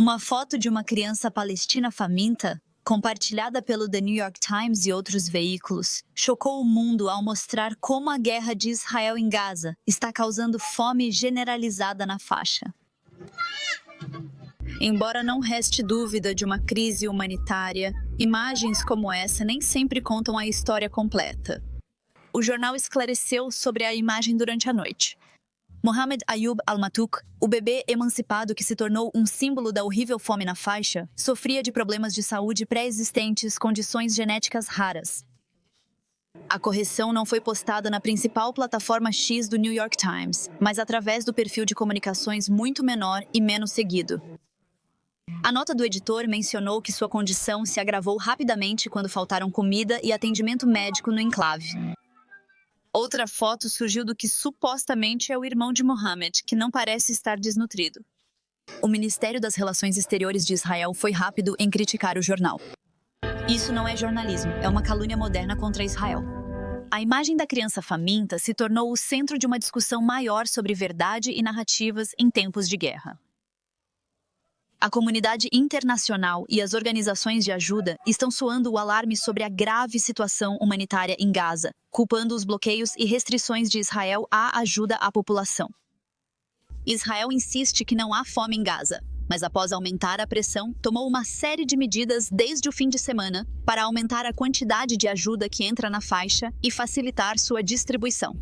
Uma foto de uma criança palestina faminta, compartilhada pelo The New York Times e outros veículos, chocou o mundo ao mostrar como a guerra de Israel em Gaza está causando fome generalizada na faixa. Embora não reste dúvida de uma crise humanitária, imagens como essa nem sempre contam a história completa. O jornal esclareceu sobre a imagem durante a noite. Mohamed Ayub Al-Matuk, o bebê emancipado que se tornou um símbolo da horrível fome na faixa, sofria de problemas de saúde pré-existentes, condições genéticas raras. A correção não foi postada na principal plataforma X do New York Times, mas através do perfil de comunicações muito menor e menos seguido. A nota do editor mencionou que sua condição se agravou rapidamente quando faltaram comida e atendimento médico no enclave. Outra foto surgiu do que supostamente é o irmão de Mohamed, que não parece estar desnutrido. O Ministério das Relações Exteriores de Israel foi rápido em criticar o jornal. Isso não é jornalismo, é uma calúnia moderna contra Israel. A imagem da criança faminta se tornou o centro de uma discussão maior sobre verdade e narrativas em tempos de guerra. A comunidade internacional e as organizações de ajuda estão soando o alarme sobre a grave situação humanitária em Gaza, culpando os bloqueios e restrições de Israel à ajuda à população. Israel insiste que não há fome em Gaza, mas após aumentar a pressão, tomou uma série de medidas desde o fim de semana para aumentar a quantidade de ajuda que entra na faixa e facilitar sua distribuição.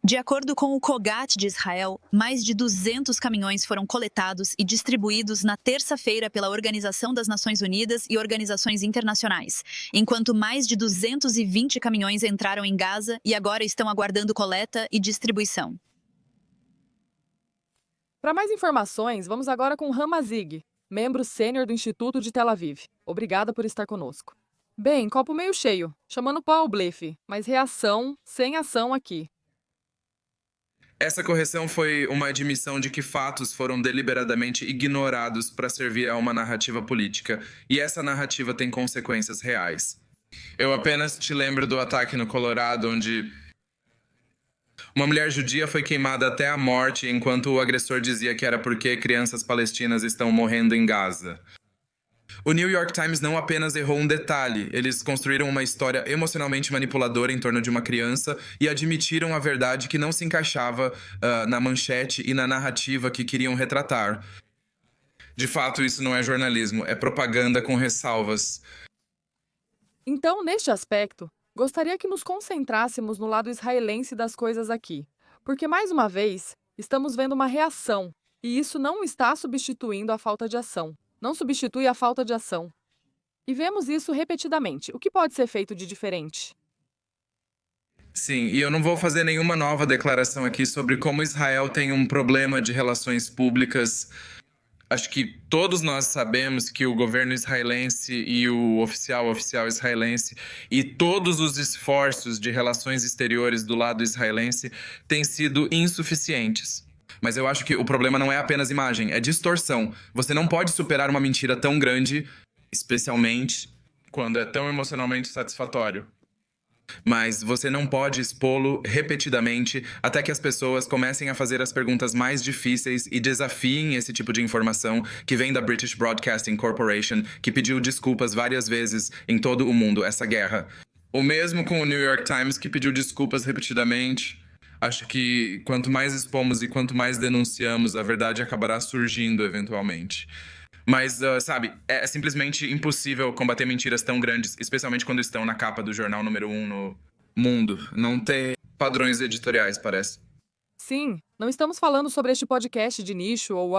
De acordo com o COGAT de Israel, mais de 200 caminhões foram coletados e distribuídos na terça-feira pela Organização das Nações Unidas e organizações internacionais, enquanto mais de 220 caminhões entraram em Gaza e agora estão aguardando coleta e distribuição. Para mais informações, vamos agora com Hama Zig, membro sênior do Instituto de Tel Aviv. Obrigada por estar conosco. Bem, copo meio cheio, chamando pau ao blefe, mas reação sem ação aqui. Essa correção foi uma admissão de que fatos foram deliberadamente ignorados para servir a uma narrativa política, e essa narrativa tem consequências reais. Eu apenas te lembro do ataque no Colorado, onde uma mulher judia foi queimada até a morte enquanto o agressor dizia que era porque crianças palestinas estão morrendo em Gaza. O New York Times não apenas errou um detalhe, eles construíram uma história emocionalmente manipuladora em torno de uma criança e admitiram a verdade que não se encaixava na manchete e na narrativa que queriam retratar. De fato, isso não é jornalismo, é propaganda com ressalvas. Então, neste aspecto, gostaria que nos concentrássemos no lado israelense das coisas aqui, porque, mais uma vez, estamos vendo uma reação, e isso não está substituindo a falta de ação. Não substitui a falta de ação. E vemos isso repetidamente. O que pode ser feito de diferente? Sim, e eu não vou fazer nenhuma nova declaração aqui sobre como Israel tem um problema de relações públicas. Acho que todos nós sabemos que o governo israelense e o oficial israelense e todos os esforços de relações exteriores do lado israelense têm sido insuficientes. Mas eu acho que o problema não é apenas imagem, é distorção. Você não pode superar uma mentira tão grande, especialmente quando é tão emocionalmente satisfatório. Mas você não pode expô-lo repetidamente até que as pessoas comecem a fazer as perguntas mais difíceis e desafiem esse tipo de informação que vem da British Broadcasting Corporation, que pediu desculpas várias vezes em todo o mundo, essa guerra. O mesmo com o New York Times, que pediu desculpas repetidamente. Acho que quanto mais expomos e quanto mais denunciamos, a verdade acabará surgindo eventualmente. Mas, sabe, é simplesmente impossível combater mentiras tão grandes, especialmente quando estão na capa do jornal número 1 no mundo. Não tem padrões editoriais, parece. Sim, não estamos falando sobre este podcast de nicho ou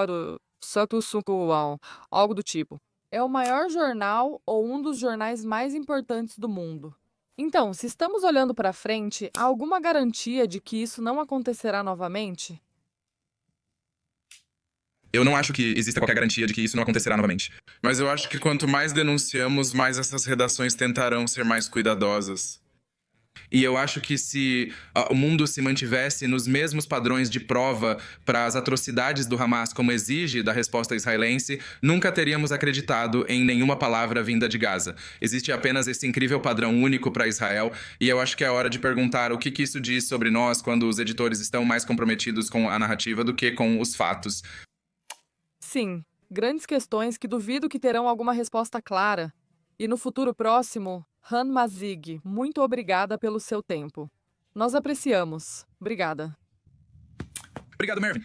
algo do tipo. É o maior jornal ou um dos jornais mais importantes do mundo. Então, se estamos olhando para frente, há alguma garantia de que isso não acontecerá novamente? Eu não acho que exista qualquer garantia de que isso não acontecerá novamente. Mas eu acho que quanto mais denunciamos, mais essas redações tentarão ser mais cuidadosas. E eu acho que se o mundo se mantivesse nos mesmos padrões de prova para as atrocidades do Hamas, como exige da resposta israelense, nunca teríamos acreditado em nenhuma palavra vinda de Gaza. Existe apenas esse incrível padrão único para Israel, e eu acho que é hora de perguntar o que isso diz sobre nós quando os editores estão mais comprometidos com a narrativa do que com os fatos. Sim, Grandes questões que duvido que terão alguma resposta clara. E no futuro próximo, Han Mazig, muito obrigada pelo seu tempo. Nós apreciamos. Obrigada. Obrigado, Mervyn.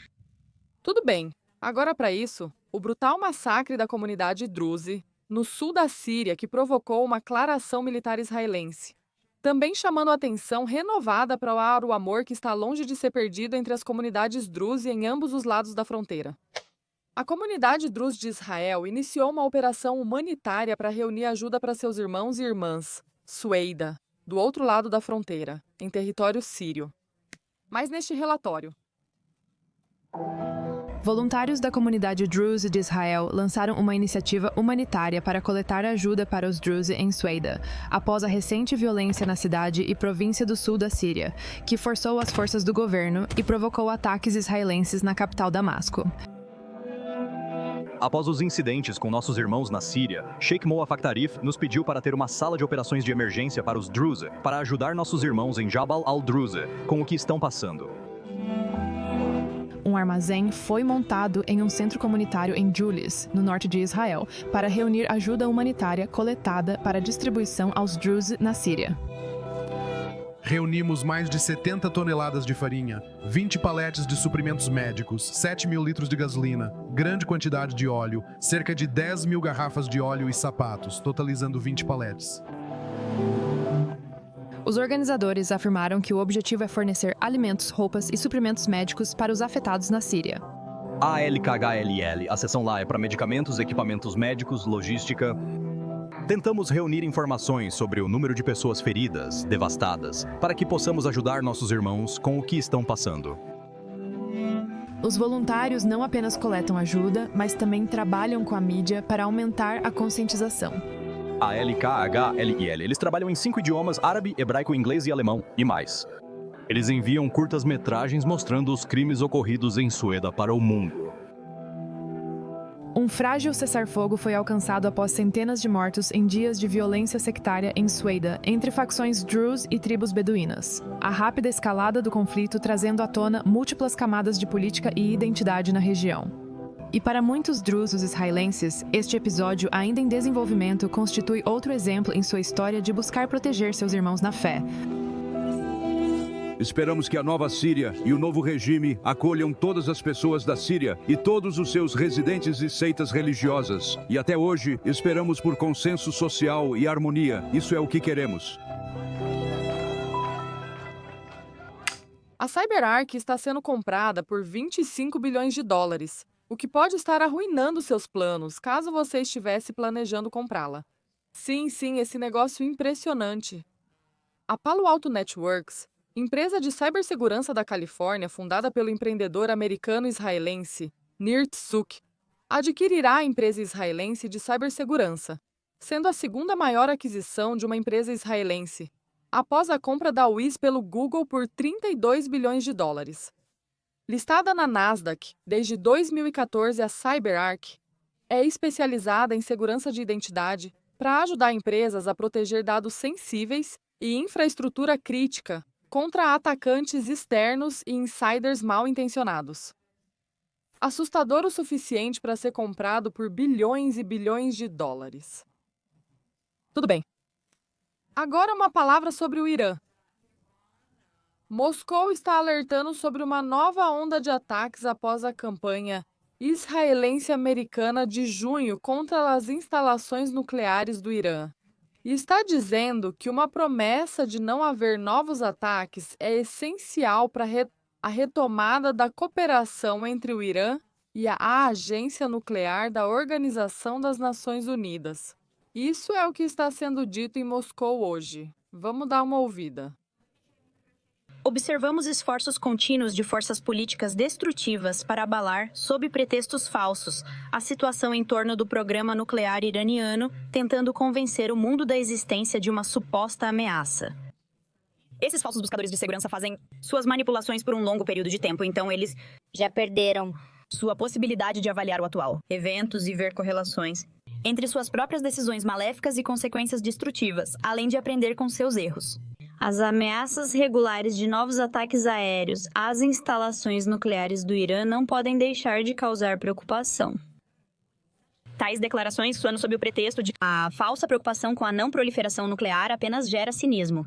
Tudo bem. Agora, para isso, o brutal massacre da comunidade Druze, no sul da Síria, que provocou uma clara ação militar israelense. Também chamando a atenção renovada para o amor que está longe de ser perdido entre as comunidades Druze em ambos os lados da fronteira. A comunidade Druze de Israel iniciou uma operação humanitária para reunir ajuda para seus irmãos e irmãs, Sueida, do outro lado da fronteira, em território sírio. Mas neste relatório, voluntários da comunidade Druze de Israel lançaram uma iniciativa humanitária para coletar ajuda para os Druze em Sueida, após a recente violência na cidade e província do sul da Síria, que forçou as forças do governo e provocou ataques israelenses na capital Damasco. Após os incidentes com nossos irmãos na Síria, Sheikh Moafak Tarif nos pediu para ter uma sala de operações de emergência para os Druze, para ajudar nossos irmãos em Jabal al-Druze com o que estão passando. Um armazém foi montado em um centro comunitário em Julis, no norte de Israel, para reunir ajuda humanitária coletada para distribuição aos Druze na Síria. Reunimos mais de 70 toneladas de farinha, 20 paletes de suprimentos médicos, 7.000 litros de gasolina, grande quantidade de óleo, cerca de 10.000 garrafas de óleo e sapatos, totalizando 20 paletes. Os organizadores afirmaram que o objetivo é fornecer alimentos, roupas e suprimentos médicos para os afetados na Síria. A LKHLL, a seção lá é para medicamentos, equipamentos médicos, logística. Tentamos reunir informações sobre o número de pessoas feridas, devastadas, para que possamos ajudar nossos irmãos com o que estão passando. Os voluntários não apenas coletam ajuda, mas também trabalham com a mídia para aumentar a conscientização. A LKHLL, eles trabalham em 5 idiomas: árabe, hebraico, inglês e alemão, e mais. Eles enviam curtas-metragens mostrando os crimes ocorridos em Sueida para o mundo. Um frágil cessar-fogo foi alcançado após centenas de mortos em dias de violência sectária em Sueida, entre facções Druze e tribos beduínas. A rápida escalada do conflito trazendo à tona múltiplas camadas de política e identidade na região. E para muitos drusos israelenses, este episódio ainda em desenvolvimento constitui outro exemplo em sua história de buscar proteger seus irmãos na fé. Esperamos que a nova Síria e o novo regime acolham todas as pessoas da Síria e todos os seus residentes e seitas religiosas. E até hoje, esperamos por consenso social e harmonia. Isso é o que queremos. a CyberArk está sendo comprada por 25 bilhões de dólares, o que pode estar arruinando seus planos, caso você estivesse planejando comprá-la. Sim, esse negócio impressionante. A Palo Alto Networks, empresa de cibersegurança da Califórnia fundada pelo empreendedor americano-israelense Nir Tzuk, adquirirá a empresa israelense de cibersegurança, sendo a segunda maior aquisição de uma empresa israelense, após a compra da Wiz pelo Google por 32 bilhões de dólares. Listada na Nasdaq desde 2014, a CyberArk é especializada em segurança de identidade para ajudar empresas a proteger dados sensíveis e infraestrutura crítica contra atacantes externos e insiders mal intencionados. Assustador o suficiente para ser comprado por bilhões e bilhões de dólares. Tudo bem. Agora uma palavra sobre o Irã. Moscou está alertando sobre uma nova onda de ataques após a campanha israelense-americana de junho contra as instalações nucleares do Irã. E está dizendo que uma promessa de não haver novos ataques é essencial para a retomada da cooperação entre o Irã e a agência nuclear da Organização das Nações Unidas. Isso é o que está sendo dito em Moscou hoje. Vamos dar uma ouvida. Observamos esforços contínuos de forças políticas destrutivas para abalar, sob pretextos falsos, a situação em torno do programa nuclear iraniano, tentando convencer o mundo da existência de uma suposta ameaça. Esses falsos buscadores de segurança fazem suas manipulações por um longo período de tempo, então eles já perderam sua possibilidade de avaliar o atual, eventos e ver correlações entre suas próprias decisões maléficas e consequências destrutivas, além de aprender com seus erros. As ameaças regulares de novos ataques aéreos às instalações nucleares do Irã não podem deixar de causar preocupação. Tais declarações soando sob o pretexto de a falsa preocupação com a não proliferação nuclear apenas gera cinismo.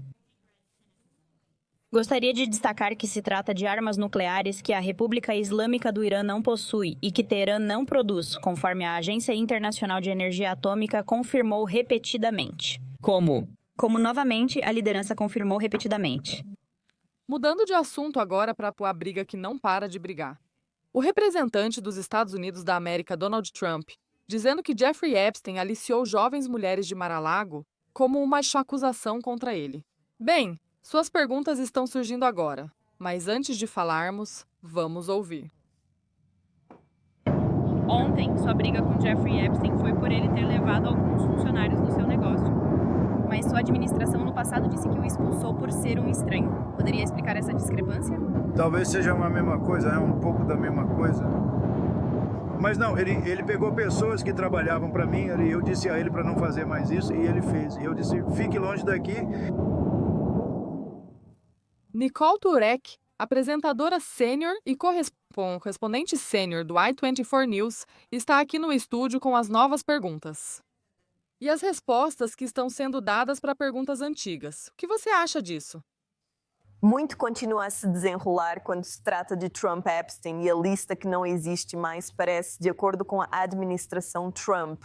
Gostaria de destacar que se trata de armas nucleares que a República Islâmica do Irã não possui e que Teherã não produz, conforme a Agência Internacional de Energia Atômica confirmou repetidamente. Como novamente a liderança confirmou repetidamente. Mudando de assunto agora para a briga que não para de brigar. O representante dos Estados Unidos da América, Donald Trump, dizendo que Jeffrey Epstein aliciou jovens mulheres de Mar-a-Lago como uma acusação contra ele. Bem, suas perguntas estão surgindo agora, mas antes de falarmos, vamos ouvir. Ontem, sua briga com Jeffrey Epstein foi por ele ter levado alguns funcionários do seu negócio. Mas sua administração no passado disse que o expulsou por ser um estranho. Poderia explicar essa discrepância? Talvez seja uma mesma coisa, um pouco da mesma coisa. Mas não, ele pegou pessoas que trabalhavam para mim, eu disse a ele para não fazer mais isso, e ele fez. E eu disse, fique longe daqui. Nicole Turek, apresentadora sênior e correspondente sênior do i24 News, está aqui no estúdio com as novas perguntas. E as respostas que estão sendo dadas para perguntas antigas. O que você acha disso? Muito continua a se desenrolar quando se trata de Trump Epstein e a lista que não existe mais parece de acordo com a administração Trump.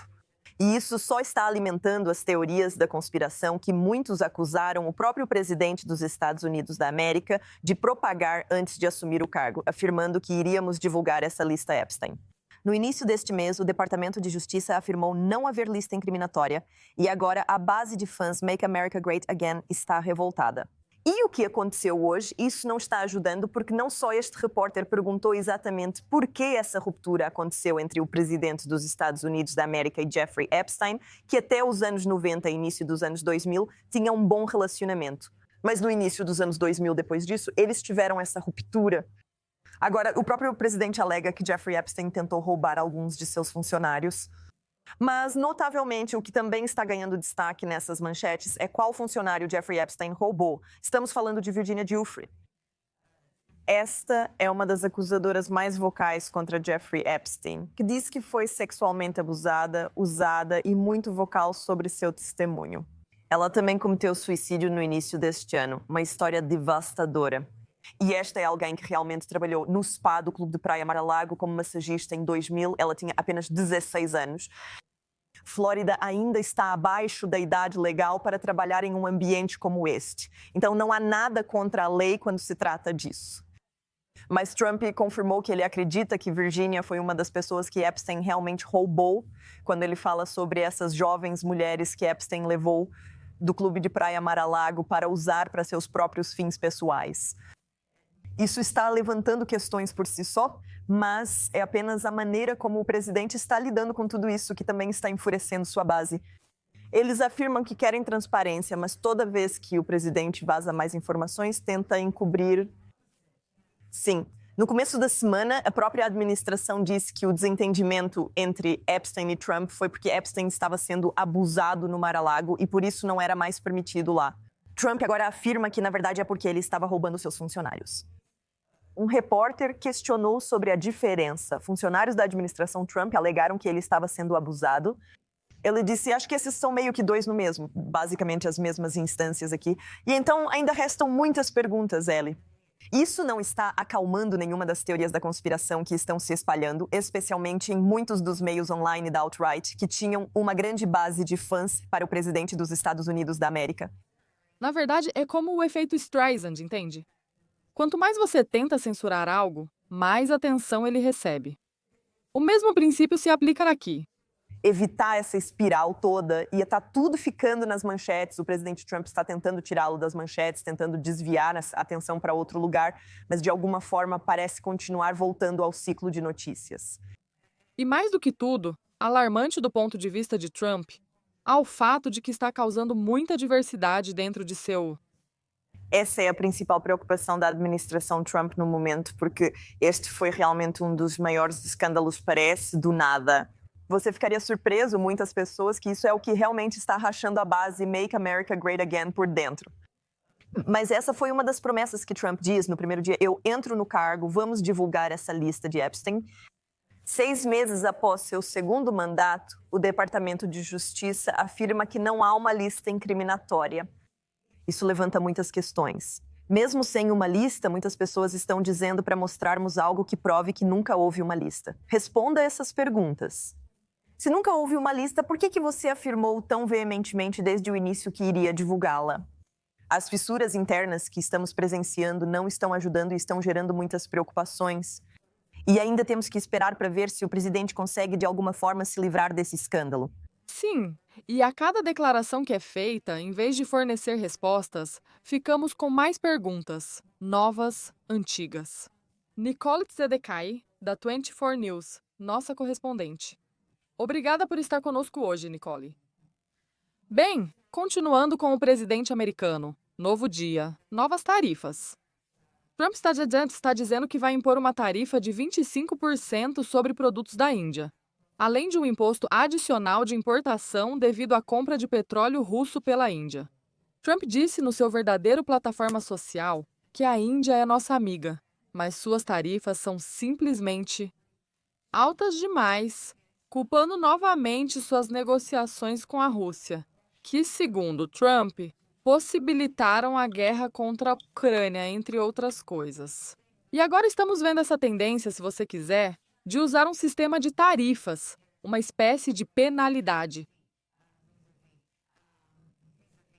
E isso só está alimentando as teorias da conspiração que muitos acusaram o próprio presidente dos Estados Unidos da América de propagar antes de assumir o cargo, afirmando que iríamos divulgar essa lista Epstein. No início deste mês, o Departamento de Justiça afirmou não haver lista incriminatória e agora a base de fãs Make America Great Again está revoltada. E o que aconteceu hoje, isso não está ajudando porque não só este repórter perguntou exatamente por que essa ruptura aconteceu entre o presidente dos Estados Unidos da América e Jeffrey Epstein, que até os anos 90 e início dos anos 2000 tinha um bom relacionamento. Mas no início dos anos 2000, depois disso, eles tiveram essa ruptura. Agora, o próprio presidente alega que Jeffrey Epstein tentou roubar alguns de seus funcionários. Mas, notavelmente, o que também está ganhando destaque nessas manchetes é qual funcionário Jeffrey Epstein roubou. Estamos falando de Virginia Giuffre. Esta é uma das acusadoras mais vocais contra Jeffrey Epstein, que diz que foi sexualmente abusada, usada e muito vocal sobre seu testemunho. Ela também cometeu suicídio no início deste ano, uma história devastadora. E esta é alguém que realmente trabalhou no spa do Clube de Praia Mar-a-Lago como massagista em 2000. Ela tinha apenas 16 anos. Flórida ainda está abaixo da idade legal para trabalhar em um ambiente como este. Então não há nada contra a lei quando se trata disso. Mas Trump confirmou que ele acredita que Virginia foi uma das pessoas que Epstein realmente roubou, quando ele fala sobre essas jovens mulheres que Epstein levou do Clube de Praia Mar-a-Lago para usar para seus próprios fins pessoais. Isso está levantando questões por si só, mas é apenas a maneira como o presidente está lidando com tudo isso que também está enfurecendo sua base. Eles afirmam que querem transparência, mas toda vez que o presidente vaza mais informações, tenta encobrir. Sim. No começo da semana, a própria administração disse que o desentendimento entre Epstein e Trump foi porque Epstein estava sendo abusado no Mar-a-Lago e por isso não era mais permitido lá. Trump agora afirma que, na verdade, é porque ele estava roubando seus funcionários. Um repórter questionou sobre a diferença. Funcionários da administração Trump alegaram que ele estava sendo abusado. Ele disse, acho que esses são meio que dois no mesmo, basicamente as mesmas instâncias aqui. E então ainda restam muitas perguntas, Ellie. Isso não está acalmando nenhuma das teorias da conspiração que estão se espalhando, especialmente em muitos dos meios online da alt-right, que tinham uma grande base de fãs para o presidente dos Estados Unidos da América. Na verdade, é como o efeito Streisand, entende? Quanto mais você tenta censurar algo, mais atenção ele recebe. O mesmo princípio se aplica aqui. Evitar essa espiral toda e está tudo ficando nas manchetes. O presidente Trump está tentando tirá-lo das manchetes, tentando desviar a atenção para outro lugar, mas de alguma forma parece continuar voltando ao ciclo de notícias. E mais do que tudo, alarmante do ponto de vista de Trump, há o fato de que está causando muita diversidade dentro de seu... Essa é a principal preocupação da administração Trump no momento, porque este foi realmente um dos maiores escândalos, parece, do nada. Você ficaria surpreso, muitas pessoas, que isso é o que realmente está rachando a base Make America Great Again por dentro. Mas essa foi uma das promessas que Trump diz no primeiro dia. Eu entro no cargo, vamos divulgar essa lista de Epstein. 6 meses após seu segundo mandato, o Departamento de Justiça afirma que não há uma lista incriminatória. Isso levanta muitas questões. Mesmo sem uma lista, muitas pessoas estão dizendo para mostrarmos algo que prove que nunca houve uma lista. Responda essas perguntas. Se nunca houve uma lista, por que você afirmou tão veementemente desde o início que iria divulgá-la? As fissuras internas que estamos presenciando não estão ajudando e estão gerando muitas preocupações. E ainda temos que esperar para ver se o presidente consegue de alguma forma se livrar desse escândalo. Sim, e a cada declaração que é feita, em vez de fornecer respostas, ficamos com mais perguntas, novas, antigas. Nicole Tzedekai, da 24 News, nossa correspondente. Obrigada por estar conosco hoje, Nicole. Bem, continuando com o presidente americano. Novo dia, novas tarifas. Trump está dizendo que vai impor uma tarifa de 25% sobre produtos da Índia, além de um imposto adicional de importação devido à compra de petróleo russo pela Índia. Trump disse no seu verdadeiro plataforma social que a Índia é nossa amiga, mas suas tarifas são simplesmente altas demais, culpando novamente suas negociações com a Rússia, que, segundo Trump, possibilitaram a guerra contra a Ucrânia, entre outras coisas. E agora estamos vendo essa tendência, se você quiser, de usar um sistema de tarifas, uma espécie de penalidade,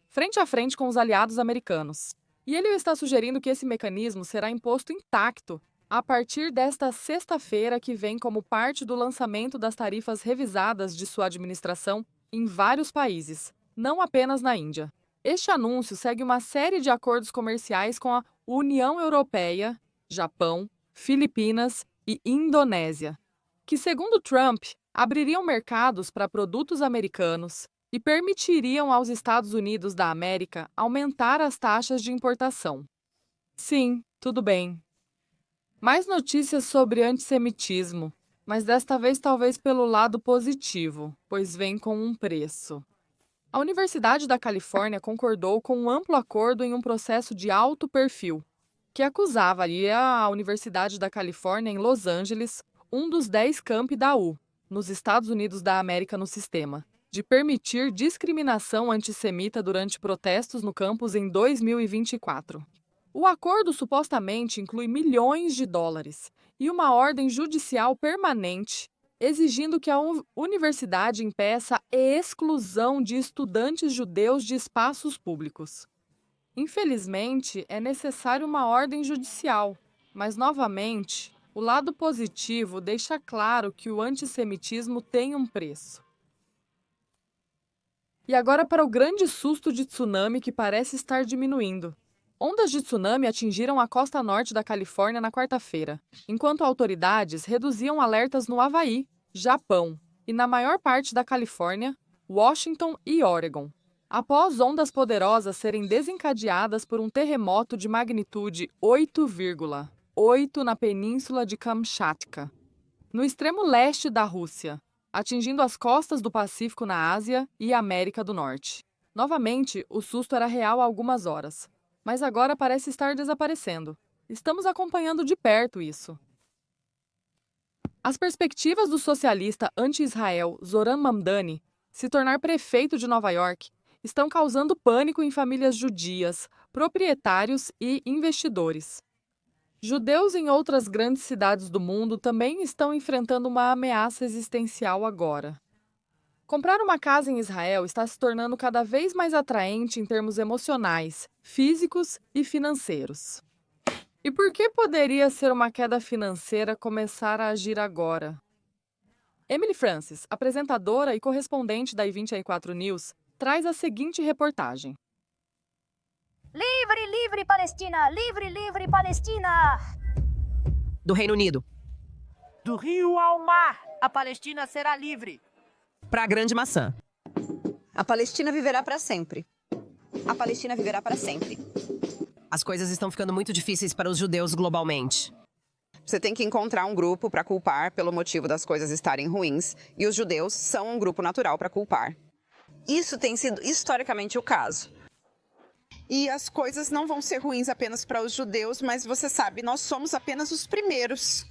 frente a frente com os aliados americanos. E ele está sugerindo que esse mecanismo será imposto intacto a partir desta sexta-feira que vem como parte do lançamento das tarifas revisadas de sua administração em vários países, não apenas na Índia. Este anúncio segue uma série de acordos comerciais com a União Europeia, Japão, Filipinas e Indonésia, que, segundo Trump, abririam mercados para produtos americanos e permitiriam aos Estados Unidos da América aumentar as taxas de importação. Sim, tudo bem. Mais notícias sobre antissemitismo, mas desta vez talvez pelo lado positivo, pois vem com um preço. A Universidade da Califórnia concordou com um amplo acordo em um processo de alto perfil, que acusava a Universidade da Califórnia em Los Angeles, um dos 10 campi da U, nos Estados Unidos da América no sistema, de permitir discriminação antissemita durante protestos no campus em 2024. O acordo supostamente inclui milhões de dólares e uma ordem judicial permanente exigindo que a universidade impeça a exclusão de estudantes judeus de espaços públicos. Infelizmente, é necessário uma ordem judicial, mas, novamente, o lado positivo deixa claro que o antissemitismo tem um preço. E agora para o grande susto de tsunami que parece estar diminuindo. Ondas de tsunami atingiram a costa norte da Califórnia na quarta-feira, enquanto autoridades reduziam alertas no Havaí, Japão e na maior parte da Califórnia, Washington e Oregon, após ondas poderosas serem desencadeadas por um terremoto de magnitude 8,8 na península de Kamchatka, no extremo leste da Rússia, atingindo as costas do Pacífico na Ásia e América do Norte. Novamente, o susto era real há algumas horas, mas agora parece estar desaparecendo. Estamos acompanhando de perto isso. As perspectivas do socialista anti-Israel Zoran Mamdani se tornar prefeito de Nova York estão causando pânico em famílias judias, proprietários e investidores. Judeus em outras grandes cidades do mundo também estão enfrentando uma ameaça existencial agora. Comprar uma casa em Israel está se tornando cada vez mais atraente em termos emocionais, físicos e financeiros. E por que poderia ser uma queda financeira começar a agir agora? Emily Francis, apresentadora e correspondente da I24 News, traz a seguinte reportagem. Livre, livre Palestina! Livre, livre Palestina! Do Reino Unido. Do rio ao mar, a Palestina será livre. Para a Grande Maçã. A Palestina viverá para sempre. A Palestina viverá para sempre. As coisas estão ficando muito difíceis para os judeus globalmente. Você tem que encontrar um grupo para culpar pelo motivo das coisas estarem ruins, e os judeus são um grupo natural para culpar. Isso tem sido historicamente o caso. E as coisas não vão ser ruins apenas para os judeus, mas você sabe, nós somos apenas os primeiros.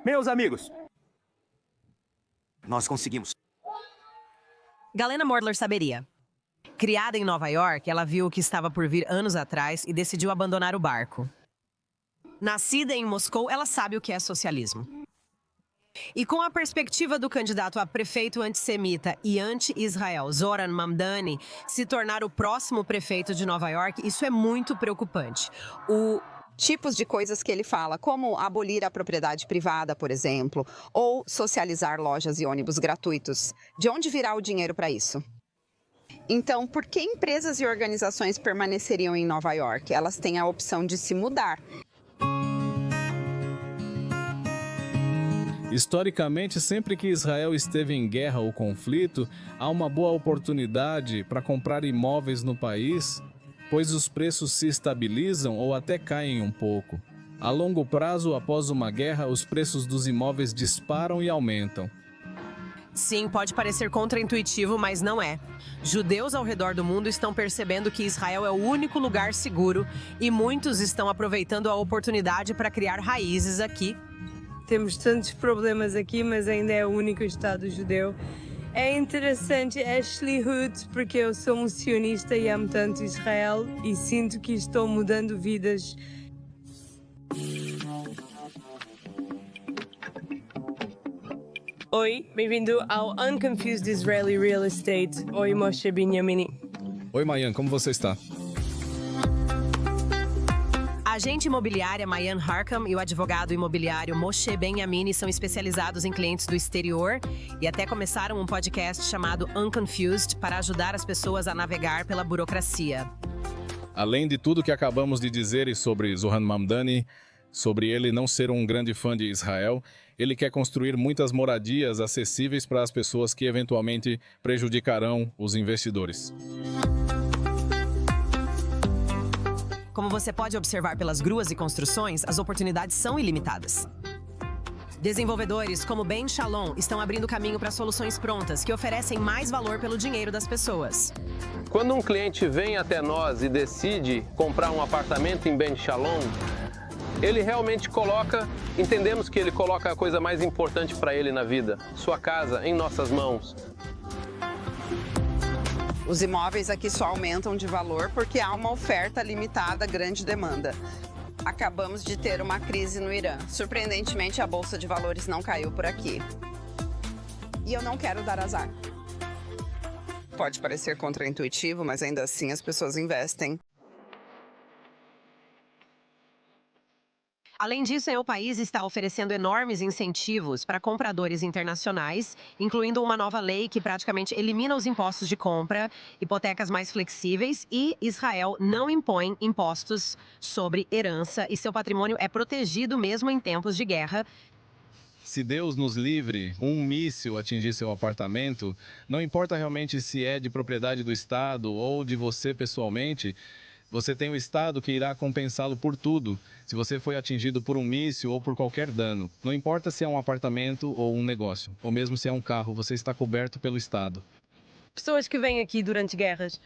Meus amigos, nós conseguimos. Galena Mordler saberia. Criada em Nova York, ela viu o que estava por vir anos atrás e decidiu abandonar o barco. Nascida em Moscou, ela sabe o que é socialismo. E com a perspectiva do candidato a prefeito antissemita e anti-Israel, Zoran Mamdani, se tornar o próximo prefeito de Nova York, isso é muito preocupante. Tipos de coisas que ele fala, como abolir a propriedade privada, por exemplo, ou socializar lojas e ônibus gratuitos. De onde virá o dinheiro para isso? Então, por que empresas e organizações permaneceriam em Nova York? Elas têm a opção de se mudar. Historicamente, sempre que Israel esteve em guerra ou conflito, há uma boa oportunidade para comprar imóveis no país, pois os preços se estabilizam ou até caem um pouco. A longo prazo, após uma guerra, os preços dos imóveis disparam e aumentam. Sim, pode parecer contraintuitivo, mas não é. Judeus ao redor do mundo estão percebendo que Israel é o único lugar seguro e muitos estão aproveitando a oportunidade para criar raízes aqui. Temos tantos problemas aqui, mas ainda é o único Estado judeu. É interessante, Ashley Hood, porque eu sou um sionista e amo tanto Israel e sinto que estou mudando vidas. Oi, bem-vindo ao Unconfused Israeli Real Estate. Oi, Moshe Binyamini. Oi, Mayan, como você está? A agente imobiliária Mayan Harkham e o advogado imobiliário Moshe Ben-Yamini são especializados em clientes do exterior e até começaram um podcast chamado Unconfused para ajudar as pessoas a navegar pela burocracia. Além de tudo que acabamos de dizer sobre Zoran Mamdani, sobre ele não ser um grande fã de Israel, ele quer construir muitas moradias acessíveis para as pessoas que eventualmente prejudicarão os investidores. Como você pode observar pelas gruas e construções, as oportunidades são ilimitadas. Desenvolvedores como Ben Shalom estão abrindo caminho para soluções prontas que oferecem mais valor pelo dinheiro das pessoas. Quando um cliente vem até nós e decide comprar um apartamento em Ben Shalom, ele realmente entendemos que ele coloca a coisa mais importante para ele na vida, sua casa, em nossas mãos. Os imóveis aqui só aumentam de valor porque há uma oferta limitada, grande demanda. Acabamos de ter uma crise no Irã. Surpreendentemente, a Bolsa de Valores não caiu por aqui. E eu não quero dar azar. Pode parecer contraintuitivo, mas ainda assim as pessoas investem. Além disso, o país está oferecendo enormes incentivos para compradores internacionais, incluindo uma nova lei que praticamente elimina os impostos de compra, hipotecas mais flexíveis e Israel não impõe impostos sobre herança e seu patrimônio é protegido mesmo em tempos de guerra. Se Deus nos livre, um míssil atingir seu apartamento, não importa realmente se é de propriedade do Estado ou de você pessoalmente, você tem o Estado que irá compensá-lo por tudo, se você foi atingido por um míssil ou por qualquer dano. Não importa se é um apartamento ou um negócio, ou mesmo se é um carro, você está coberto pelo Estado. Pessoas que vêm aqui durante guerras